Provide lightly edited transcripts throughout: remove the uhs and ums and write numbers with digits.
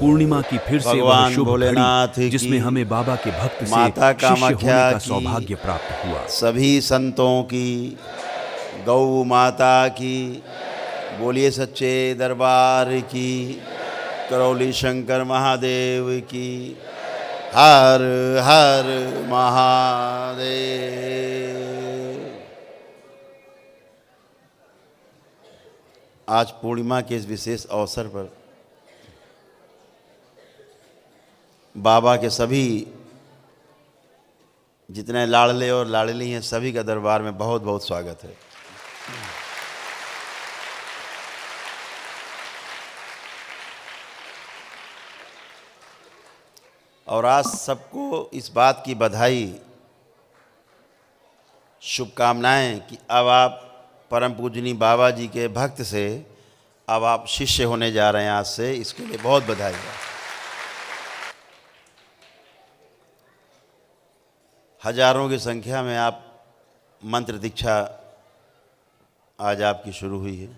पूर्णिमा की फिर से वह भगवान शुभ भोलेनाथ घड़ी की, जिसमें हमें बाबा के भक्त से माता शिष्य होने कामाख्या का की, सौभाग्य प्राप्त हुआ। सभी संतों की, गौ माता की, बोलिए सच्चे दरबार की, करौली शंकर महादेव की, हर हर महादेव। आज पूर्णिमा के इस विशेष अवसर पर बाबा के सभी जितने लाडले और लाडली हैं सभी का दरबार में बहुत बहुत स्वागत है। और आज सबको इस बात की बधाई, शुभकामनाएं कि अब आप परम पूजनीय बाबा जी के भक्त से अब आप शिष्य होने जा रहे हैं आज से, इसके लिए बहुत बधाई है। हजारों की संख्या में आप मंत्र दीक्षा आज आपकी शुरू हुई है।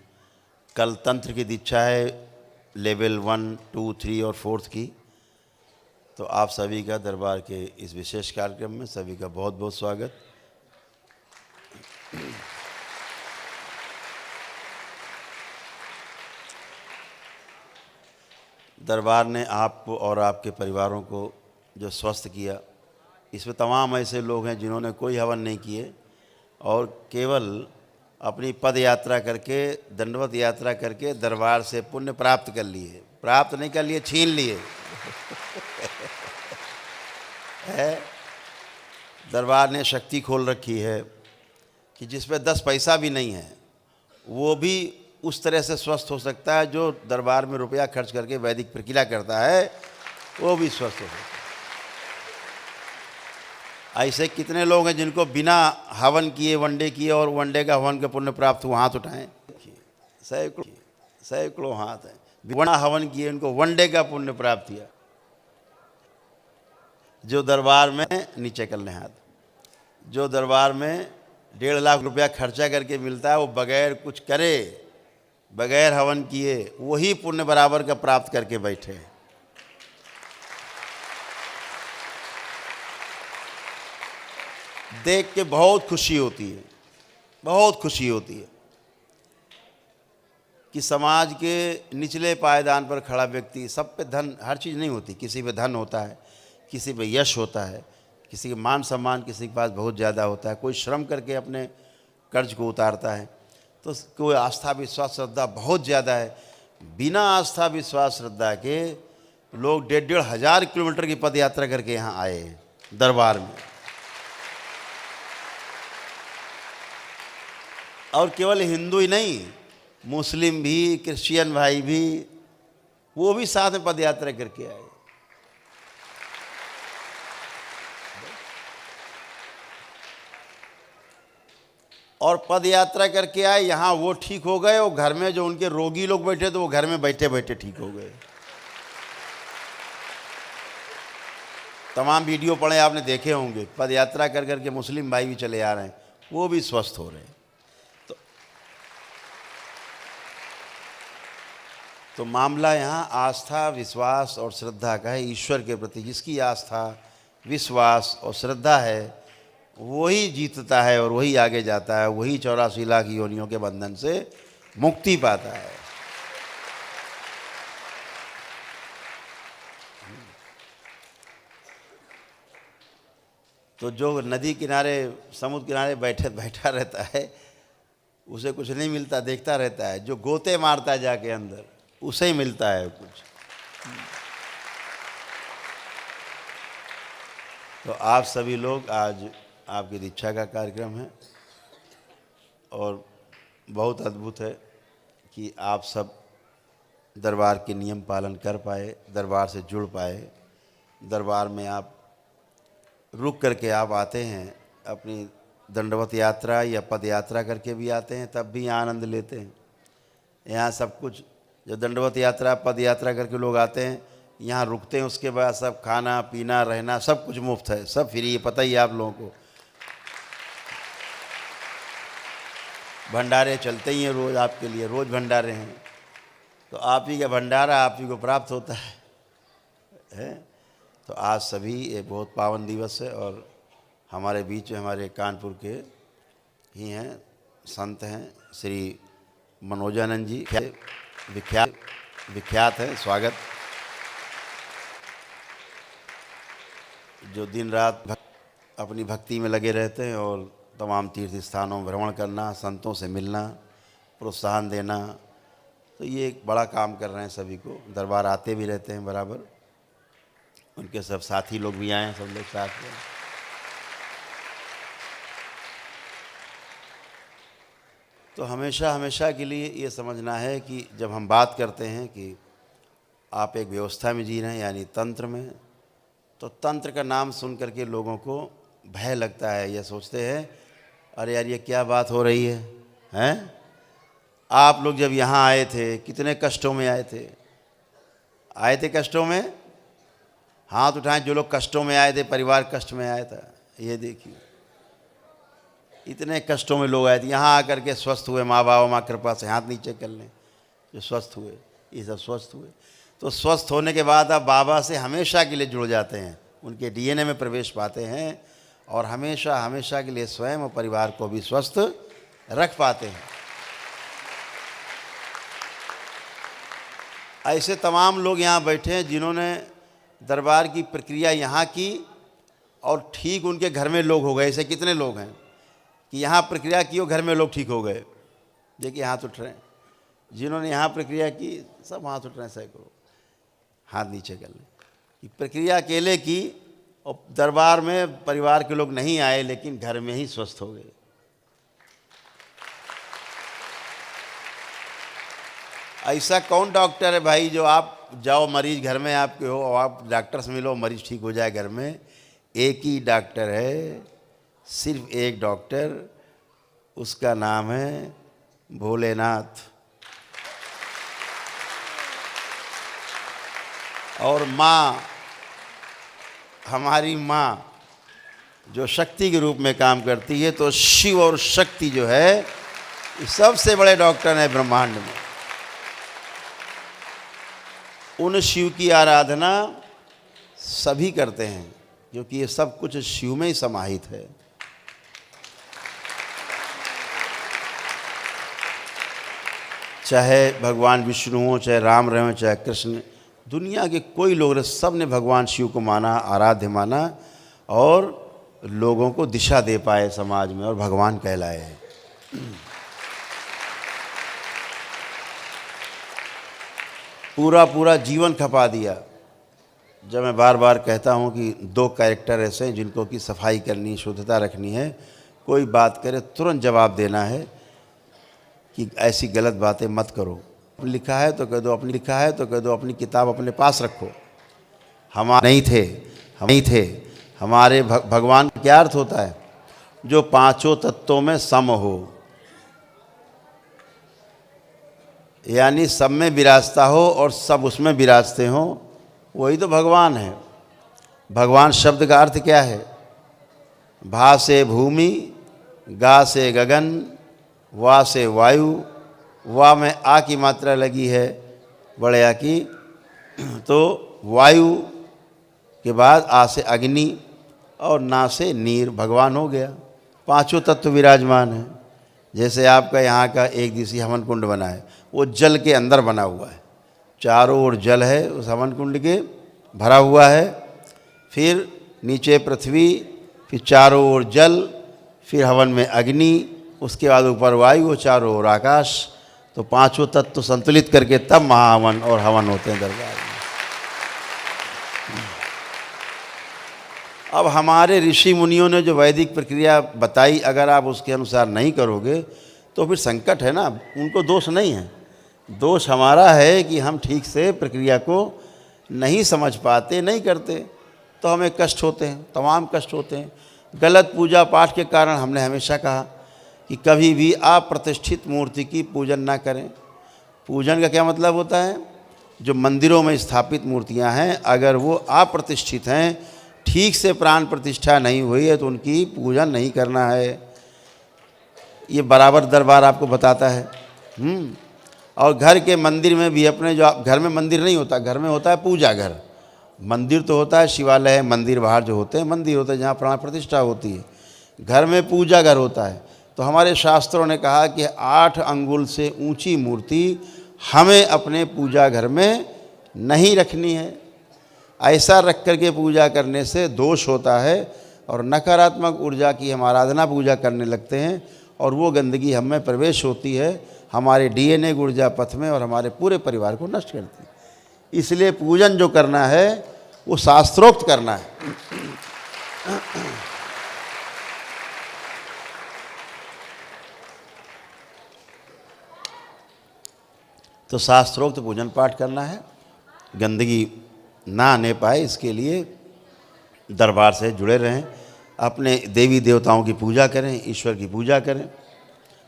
कल तंत्र की दीक्षा है लेवल 1, 2, 3 और 4 की। तो आप सभी का दरबार के इस विशेष कार्यक्रम में सभी का बहुत बहुत स्वागत। दरबार ने आपको और आपके परिवारों को जो स्वस्थ किया, इसमें तमाम ऐसे लोग हैं जिन्होंने कोई हवन नहीं किए और केवल अपनी पद यात्रा करके, दंडवत यात्रा करके दरबार से पुण्य प्राप्त कर लिए। प्राप्त नहीं कर लिए, छीन लिए। है दरबार ने शक्ति खोल रखी है कि जिसमें 10 पैसा भी नहीं है वो भी उस तरह से स्वस्थ हो सकता है। जो दरबार में रुपया खर्च करके वैदिक प्रक्रिया करता है वो भी स्वस्थ हो सकता है। ऐसे कितने लोग हैं जिनको बिना हवन किए वनडे किए और वनडे का हवन का पुण्य प्राप्त हुआ, हाथ उठाएं। सैकड़ों हाथ हैं बिना हवन किए उनको वनडे का पुण्य प्राप्त किया। जो दरबार में, नीचे कर लें हाथ, जो दरबार में 1.5 लाख रुपया खर्चा करके मिलता है वो बगैर कुछ करे, बगैर हवन किए वही पुण्य बराबर का प्राप्त करके बैठे हैं। देख के बहुत खुशी होती है, बहुत खुशी होती है कि समाज के निचले पायदान पर खड़ा व्यक्ति, सब पे धन, हर चीज़ नहीं होती, किसी पे धन होता है, किसी पे यश होता है, किसी के मान सम्मान किसी के पास बहुत ज़्यादा होता है, कोई श्रम करके अपने कर्ज को उतारता है, तो कोई आस्था विश्वास श्रद्धा बहुत ज़्यादा है। बिना आस्था विश्वास श्रद्धा के लोग 1.5 हज़ार किलोमीटर की पद यात्रा करके यहाँ आए हैं दरबार में। और केवल हिंदू ही नहीं, मुस्लिम भी, क्रिश्चियन भाई भी, वो भी साथ में पद यात्रा करके आए। और पद यात्रा करके आए, यहाँ वो ठीक हो गए और घर में जो उनके रोगी लोग बैठे थे वो घर में बैठे बैठे ठीक हो गए। तमाम वीडियो पढ़े आपने, देखे होंगे, पद यात्रा कर करके मुस्लिम भाई भी चले आ रहे हैं, वो भी स्वस्थ हो रहे हैं। तो मामला यहाँ आस्था विश्वास और श्रद्धा का है। ईश्वर के प्रति जिसकी आस्था विश्वास और श्रद्धा है वही जीतता है और वही आगे जाता है, वही 84 लाख योनियों के बंधन से मुक्ति पाता है। तो जो नदी किनारे, समुद्र किनारे बैठा रहता है उसे कुछ नहीं मिलता, देखता रहता है। जो गोते मारता है जाके अंदर, उसे ही मिलता है कुछ। तो आप सभी लोग, आज आपकी दीक्षा का कार्यक्रम है और बहुत अद्भुत है कि आप सब दरबार के नियम पालन कर पाए, दरबार से जुड़ पाए। दरबार में आप रुक करके आप आते हैं, अपनी दंडवत यात्रा या पद यात्रा करके भी आते हैं, तब भी आनंद लेते हैं। यहाँ सब कुछ, जो दंडवत यात्रा पद यात्रा करके लोग आते हैं यहाँ रुकते हैं, उसके बाद सब खाना पीना रहना सब कुछ मुफ्त है, सब फ्री है, पता ही है आप लोगों को। भंडारे चलते ही हैं रोज़ आपके लिए, रोज़ भंडारे हैं। तो आप ही का भंडारा आप ही को प्राप्त होता है। है। तो आज सभी ये बहुत पावन दिवस है और हमारे बीच में हमारे कानपुर के ही हैं, संत हैं, श्री मनोजानंद जी, विख्यात है, स्वागत। जो दिन रात अपनी भक्ति में लगे रहते हैं और तमाम तीर्थ स्थानों में भ्रमण करना, संतों से मिलना, प्रोत्साहन देना, तो ये एक बड़ा काम कर रहे हैं। सभी को दरबार आते भी रहते हैं बराबर, उनके सब साथी लोग भी आए हैं, सब लोग साथ में। तो हमेशा हमेशा के लिए ये समझना है कि जब हम बात करते हैं कि आप एक व्यवस्था में जी रहे हैं, यानी तंत्र में, तो तंत्र का नाम सुन करके लोगों को भय लगता है, यह सोचते हैं अरे यार ये क्या बात हो रही है, हैं? आप लोग जब यहाँ आए थे कितने कष्टों में आए थे कष्टों में, हाथ उठाएं जो लोग कष्टों में आए थे, परिवार कष्ट में आया था। ये देखिए इतने कष्टों में लोग आए थे, यहाँ आकर के स्वस्थ हुए, माँ बाबा माँ कृपा से, हाथ नीचे कर लें जो स्वस्थ हुए, ये सब स्वस्थ हुए। तो स्वस्थ होने के बाद आप बाबा से हमेशा के लिए जुड़ जाते हैं, उनके डीएनए में प्रवेश पाते हैं और हमेशा हमेशा के लिए स्वयं और परिवार को भी स्वस्थ रख पाते हैं। ऐसे तमाम लोग यहाँ बैठे हैं जिन्होंने दरबार की प्रक्रिया यहाँ की और ठीक उनके घर में लोग हो गए। ऐसे कितने लोग हैं कि यहाँ प्रक्रिया की और घर में लोग ठीक हो गए? देखिए हाथ उठ रहे हैं, जिन्होंने यहाँ प्रक्रिया की सब हाथ उठ रहे हैं, सैकड़ों, हाथ नीचे कर लें। कि प्रक्रिया अकेले की और दरबार में परिवार के लोग नहीं आए, लेकिन घर में ही स्वस्थ हो गए। ऐसा कौन डॉक्टर है भाई जो आप जाओ मरीज घर में आपके हो और आप डॉक्टर से मिलो मरीज ठीक हो जाए घर में? एक ही डॉक्टर है, सिर्फ एक डॉक्टर, उसका नाम है भोलेनाथ। और माँ, हमारी माँ जो शक्ति के रूप में काम करती है, तो शिव और शक्ति जो है सबसे बड़े डॉक्टर हैं ब्रह्मांड में। उन शिव की आराधना सभी करते हैं क्योंकि ये सब कुछ शिव में ही समाहित है। चाहे भगवान विष्णु हो, चाहे राम रहे हो, चाहे कृष्ण, दुनिया के कोई लोग, सब ने भगवान शिव को माना, आराध्य माना और लोगों को दिशा दे पाए समाज में और भगवान कहलाए हैं। पूरा जीवन खपा दिया। जब मैं बार बार कहता हूँ कि दो कैरेक्टर ऐसे हैं जिनको कि सफाई करनी, शुद्धता रखनी है, कोई बात करे तुरंत जवाब देना है कि ऐसी गलत बातें मत करो। लिखा है तो कह दो, अपनी किताब अपने पास रखो। हम नहीं थे हमारे भगवान का क्या अर्थ होता है? जो पांचों तत्वों में सम हो, यानी सब में विराजता हो और सब उसमें विराजते हो, वही तो भगवान है। भगवान शब्द का अर्थ क्या है? भा से भूमि, गा से गगन, वा से वायु, वा में आ की मात्रा लगी है, बड़े आ की, तो वायु के बाद आ से अग्नि और ना से नीर, भगवान हो गया। पांचों तत्व विराजमान है। जैसे आपका यहाँ का एक दिवसीय हवन कुंड बना है, वो जल के अंदर बना हुआ है, चारों ओर जल है उस हवन कुंड के भरा हुआ है, फिर नीचे पृथ्वी, फिर चारों ओर जल, फिर हवन में अग्नि, उसके बाद ऊपर वायु, चारों ओर आकाश। तो पांचों तत्व संतुलित करके तब महाहवन और हवन होते हैं दरबार में। अब हमारे ऋषि मुनियों ने जो वैदिक प्रक्रिया बताई, अगर आप उसके अनुसार नहीं करोगे तो फिर संकट है ना। उनको दोष नहीं है, दोष हमारा है कि हम ठीक से प्रक्रिया को नहीं समझ पाते, नहीं करते, तो हमें कष्ट होते हैं, तमाम कष्ट होते हैं। गलत पूजा पाठ के कारण हमने हमेशा कहा कि कभी भी अप्रतिष्ठित मूर्ति की पूजन ना करें। पूजन का क्या मतलब होता है? जो मंदिरों में स्थापित मूर्तियां हैं, अगर वो अप्रतिष्ठित हैं, ठीक से प्राण प्रतिष्ठा नहीं हुई है, तो उनकी पूजन नहीं करना है। ये बराबर दरबार आपको बताता है। और घर के मंदिर में भी अपने, जो घर में मंदिर नहीं होता, घर में होता है पूजा घर, मंदिर तो होता है, शिवालय है, मंदिर बाहर जो होते हैं मंदिर होते हैं जहाँ प्राण प्रतिष्ठा होती है। घर में पूजा घर होता है। तो हमारे शास्त्रों ने कहा कि 8 अंगुल से ऊंची मूर्ति हमें अपने पूजा घर में नहीं रखनी है। ऐसा रख करके पूजा करने से दोष होता है और नकारात्मक ऊर्जा की हम आराधना पूजा करने लगते हैं और वो गंदगी हम में प्रवेश होती है, हमारे DNA ऊर्जा पथ में और हमारे पूरे परिवार को नष्ट करती है। इसलिए पूजन जो करना है वो शास्त्रोक्त करना है। तो शास्त्रोक्त पूजन पाठ करना है, गंदगी ना आने पाए इसके लिए दरबार से जुड़े रहें, अपने देवी देवताओं की पूजा करें, ईश्वर की पूजा करें।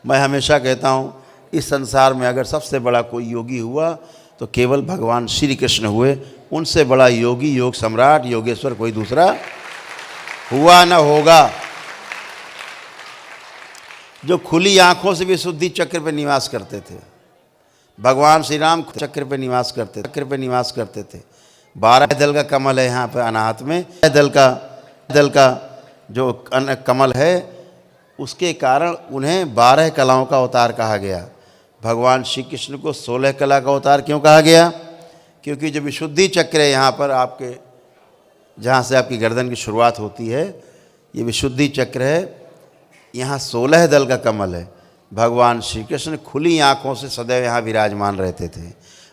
मैं हमेशा कहता हूँ इस संसार में अगर सबसे बड़ा कोई योगी हुआ तो केवल भगवान श्री कृष्ण हुए। उनसे बड़ा योगी, योग सम्राट, योगेश्वर कोई दूसरा हुआ न होगा। जो खुली आंखों से भी शुद्धि चक्र पे निवास करते थे, भगवान श्री राम चक्र पे निवास करते थे। 12 दल का कमल है यहाँ पे अनाहत में, दल का जो कमल है उसके कारण उन्हें 12 कलाओं का अवतार कहा गया। भगवान श्री कृष्ण को 16 कला का अवतार क्यों कहा गया? क्योंकि जो विशुद्धि चक्र है यहाँ पर आपके, जहाँ से आपकी गर्दन की शुरुआत होती है, ये विशुद्धि चक्र है। यहाँ 16 दल का कमल है। भगवान श्री कृष्ण खुली आँखों से सदैव यहाँ विराजमान रहते थे।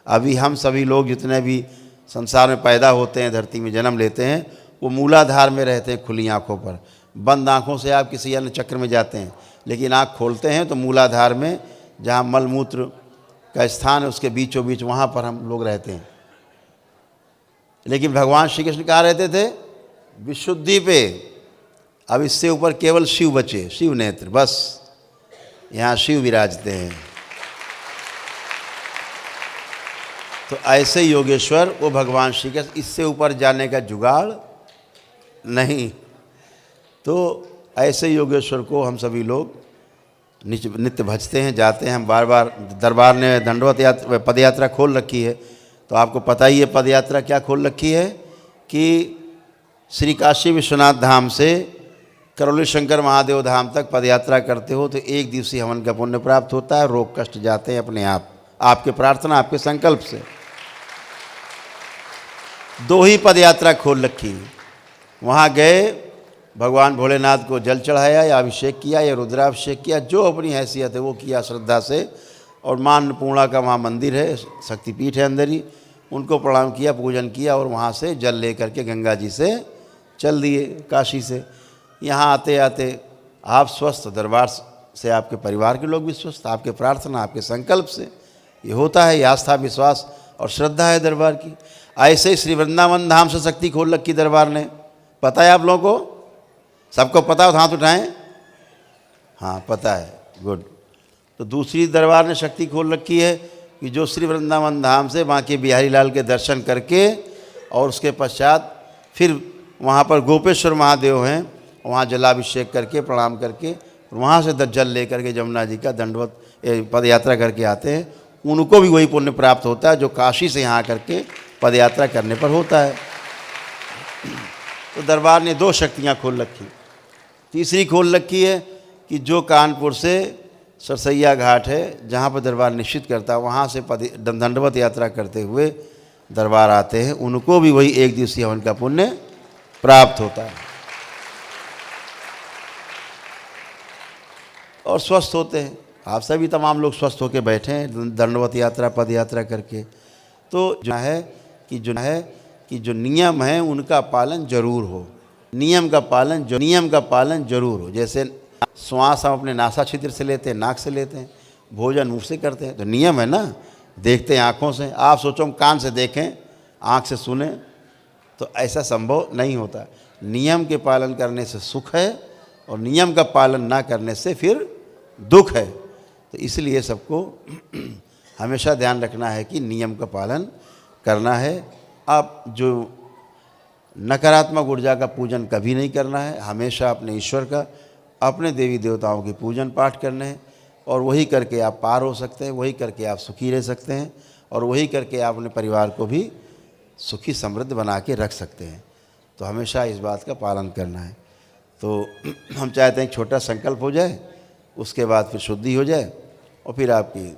अभी हम सभी लोग जितने भी संसार में पैदा होते हैं, धरती में जन्म लेते हैं, वो मूलाधार में रहते हैं खुली आँखों पर। बंद आँखों से आप किसी अन्य चक्र में जाते हैं, लेकिन आँख खोलते हैं तो मूलाधार में जहाँ मलमूत्र का स्थान है उसके बीचों बीच वहाँ पर हम लोग रहते हैं। लेकिन भगवान श्री कृष्ण कहाँ रहते थे? विशुद्धि पे। अब इससे ऊपर केवल शिव बचे, शिव नेत्र, बस यहाँ शिव विराजते हैं। तो ऐसे योगेश्वर वो भगवान श्री कृष्ण, इससे ऊपर जाने का जुगाड़ नहीं। तो ऐसे योगेश्वर को हम सभी लोग नित्य भजते हैं, जाते हैं। हम बार बार, दरबार ने दंडवत यात्रा, पद यात्रा खोल रखी है। तो आपको पता ही है पद यात्रा क्या खोल रखी है कि श्री काशी विश्वनाथ धाम से करौली शंकर महादेव धाम तक पद यात्रा करते हो तो 1 दिवसीय हवन का पुण्य प्राप्त होता है। रोग कष्ट जाते हैं अपने आप, आपके प्रार्थना, आपके संकल्प से। 2 ही पद यात्रा खोल रखी। वहाँ गए, भगवान भोलेनाथ को जल चढ़ाया या अभिषेक किया या रुद्राभिषेक किया, जो अपनी हैसियत है वो किया श्रद्धा से। और माँ अन्नपूर्णा का वहाँ मंदिर है, शक्तिपीठ है अंदर ही, उनको प्रणाम किया, पूजन किया और वहाँ से जल ले करके गंगा जी से चल दिए काशी से। यहाँ आते आते आप स्वस्थ, दरबार से आपके परिवार के लोग भी स्वस्थ, आपके प्रार्थना, आपके संकल्प से ये होता है। ये आस्था, विश्वास और श्रद्धा है दरबार की। ऐसे ही श्री वृंदावन धाम से शक्ति खोल रखी दरबार ने। पता है आप लोगों को? सबको पता हो? हाथ उठाएं। हाँ, पता है, गुड। तो दूसरी दरबार ने शक्ति खोल रखी है कि जो श्री वृंदावन धाम से बांके बिहारी लाल के दर्शन करके और उसके पश्चात फिर वहाँ पर गोपेश्वर महादेव हैं, वहाँ जलाभिषेक करके, प्रणाम करके, वहाँ से जल ले करके जमुना जी का दंडवत पद यात्रा करके आते हैं, उनको भी वही पुण्य प्राप्त होता है जो काशी से यहाँ करके पद यात्रा करने पर होता है। तो दरबार ने 2 शक्तियाँ खोल रखी। तीसरी खोल रखी है कि जो कानपुर से सरसैया घाट है, जहाँ पर दरबार निश्चित करता है, वहाँ से दंडवत यात्रा करते हुए दरबार आते हैं, उनको भी वही 1 दिवसीय हवन का पुण्य प्राप्त होता है और स्वस्थ होते हैं। आप सभी तमाम लोग स्वस्थ होकर बैठे हैं दंडवत यात्रा, पद यात्रा करके। तो जो है कि जो नियम है उनका पालन जरूर हो। नियम का पालन जरूर हो। जैसे श्वास हम अपने नासा छिद्र से लेते हैं, नाक से लेते हैं, भोजन मुंह से करते हैं, तो नियम है ना। देखते हैं आँखों से, आप सोचो हम कान से देखें, आँख से सुने, तो ऐसा संभव नहीं होता। नियम के पालन करने से सुख है और नियम का पालन ना करने से फिर दुख है। तो इसलिए सबको हमेशा ध्यान रखना है कि नियम का पालन करना है। आप जो नकारात्मक ऊर्जा का पूजन कभी नहीं करना है, हमेशा अपने ईश्वर का, अपने देवी देवताओं के पूजन पाठ करने हैं और वही करके आप पार हो सकते हैं, वही करके आप सुखी रह सकते हैं और वही करके आप अपने परिवार को भी सुखी समृद्ध बना के रख सकते हैं। तो हमेशा इस बात का पालन करना है। तो हम चाहते हैं छोटा संकल्प हो जाए, उसके बाद फिर शुद्धि हो जाए और फिर आपकी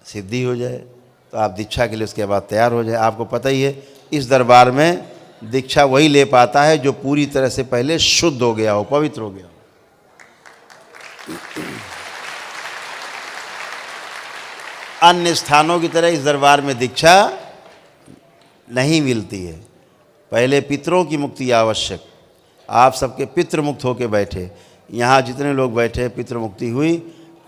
सिद्धि हो जाए, तो आप दीक्षा के लिए उसके बाद तैयार हो जाए। आपको पता ही है इस दरबार में दीक्षा वही ले पाता है जो पूरी तरह से पहले शुद्ध हो गया हो, पवित्र हो गया हो। अन्य स्थानों की तरह इस दरबार में दीक्षा नहीं मिलती है। पहले पितरों की मुक्ति आवश्यक। आप सबके पितृ मुक्त होकर बैठे, यहाँ जितने लोग बैठे पितृ मुक्ति हुई।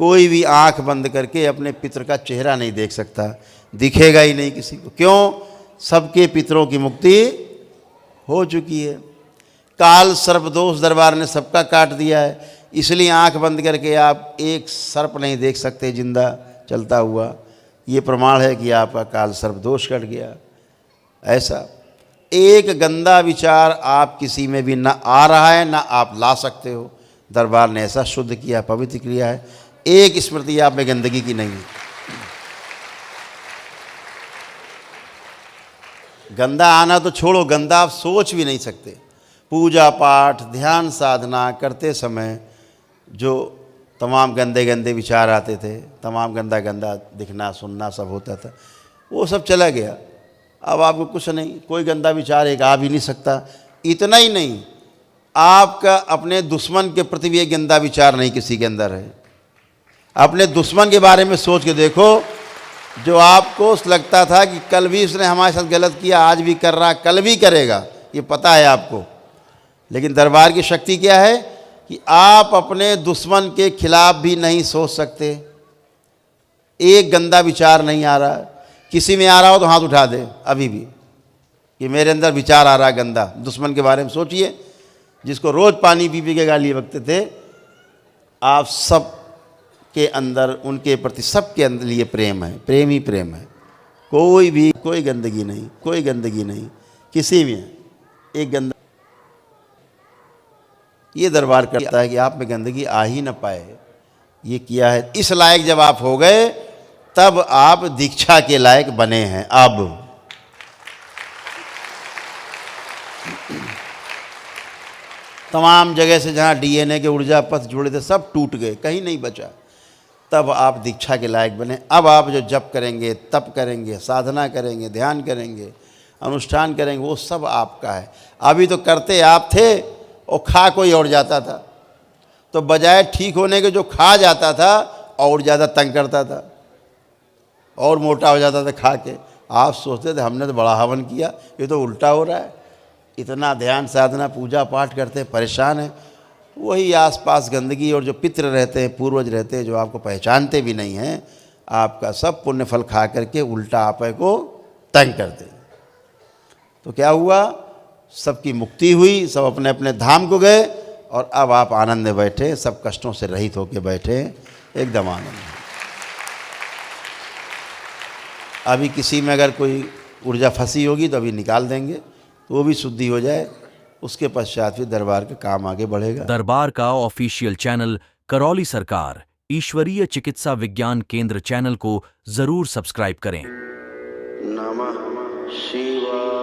कोई भी आंख बंद करके अपने पितृ का चेहरा नहीं देख सकता, दिखेगा ही नहीं किसी को। क्यों? सबके पितरों की मुक्ति हो चुकी है। काल सर्पदोष दरबार ने सबका काट दिया है, इसलिए आंख बंद करके आप एक सर्प नहीं देख सकते जिंदा चलता हुआ। ये प्रमाण है कि आपका काल सर्पदोष कट गया। ऐसा एक गंदा विचार आप किसी में भी ना आ रहा है, ना आप ला सकते हो। दरबार ने ऐसा शुद्ध किया, पवित्र किया है। एक स्मृति आप में गंदगी की नहीं है। गंदा आना तो छोड़ो, गंदा आप सोच भी नहीं सकते। पूजा पाठ ध्यान साधना करते समय जो तमाम गंदे गंदे विचार आते थे, तमाम गंदा गंदा दिखना सुनना सब होता था, वो सब चला गया। अब आपको कुछ नहीं, कोई गंदा विचार एक आ भी नहीं सकता। इतना ही नहीं, आपका अपने दुश्मन के प्रति भी एक गंदा विचार नहीं किसी के अंदर है। अपने दुश्मन के बारे में सोच के देखो, जो आपको लगता था कि कल भी इसने हमारे साथ गलत किया, आज भी कर रहा, कल भी करेगा, ये पता है आपको। लेकिन दरबार की शक्ति क्या है कि आप अपने दुश्मन के खिलाफ भी नहीं सोच सकते। एक गंदा विचार नहीं आ रहा। किसी में आ रहा हो तो हाथ उठा दे अभी भी कि मेरे अंदर विचार आ रहा है गंदा। दुश्मन के बारे में सोचिए, जिसको रोज़ पानी पी पी के गाली बकते थे, आप सब के अंदर उनके प्रति सबके अंदर लिए प्रेम है, प्रेम ही प्रेम है। कोई भी कोई गंदगी नहीं, कोई गंदगी नहीं किसी में। एक गंदा ये दरबार करता है कि आप में गंदगी आ ही ना पाए, ये किया है। इस लायक जब आप हो गए तब आप दीक्षा के लायक बने हैं। अब तमाम जगह से जहाँ डीएनए के ऊर्जा पथ जुड़े थे सब टूट गए, कहीं नहीं बचा। तब आप दीक्षा के लायक बने। अब आप जो जप करेंगे, तप करेंगे, साधना करेंगे, ध्यान करेंगे, अनुष्ठान करेंगे, वो सब आपका है। अभी तो करते आप थे और खा कोई और जाता था, तो बजाय ठीक होने के जो खा जाता था और ज़्यादा तंग करता था और मोटा हो जाता था खा के। आप सोचते थे हमने तो बड़ा हवन किया, ये तो उल्टा हो रहा है। इतना ध्यान साधना पूजा पाठ करते परेशान है। वही आसपास गंदगी और जो पितृ रहते हैं, पूर्वज रहते हैं, जो आपको पहचानते भी नहीं हैं, आपका सब पुण्य फल खा करके उल्टा आप को तंग करते। तो क्या हुआ? सबकी मुक्ति हुई, सब अपने अपने धाम को गए और अब आप आनंद में बैठे, सब कष्टों से रहित होकर बैठे, एकदम आनंद में। अभी किसी में अगर कोई ऊर्जा फंसी होगी तो अभी निकाल देंगे, तो वो भी शुद्धि हो जाए। उसके पश्चात फिर दरबार का काम आगे बढ़ेगा। दरबार का ऑफिशियल चैनल करौली सरकार ईश्वरीय चिकित्सा विज्ञान केंद्र चैनल को जरूर सब्सक्राइब करें। नमः शिवाय।